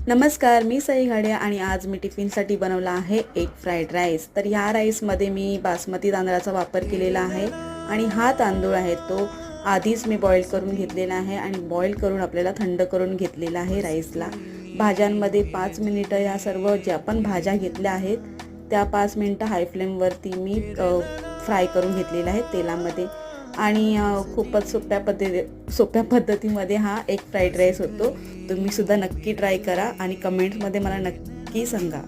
नमस्कार, मी सई घाडे आणि आज मी टिफिनसाठी बनवला आहे एग फ्राईड राईस। तर ह्या राईसमध्ये मी बासमती तांदळाचा वापर केलेला आहे आणि हा तांदूळ आहे तो आधीच मी बॉईल करून घेतलेला आहे आणि बॉईल करून आपल्याला थंड करून घेतलेला आहे राईसला। भाज्यांमध्ये 5 मिनिटं या सर्व ज्या पण भाज्या घेतल्या आहेत त्या 5 मिनिटं हाय फ्लेमवरती मी फ्राय करून घेतलेल्या आहेत तेलामध्ये आणि खूपच सोप्या पद्धतीमध्ये हा एग फ्राईड राईस होतो। तुम्ही सुद्धा नक्की ट्राय करा आणि कमेंट्समध्ये मला नक्की सांगा।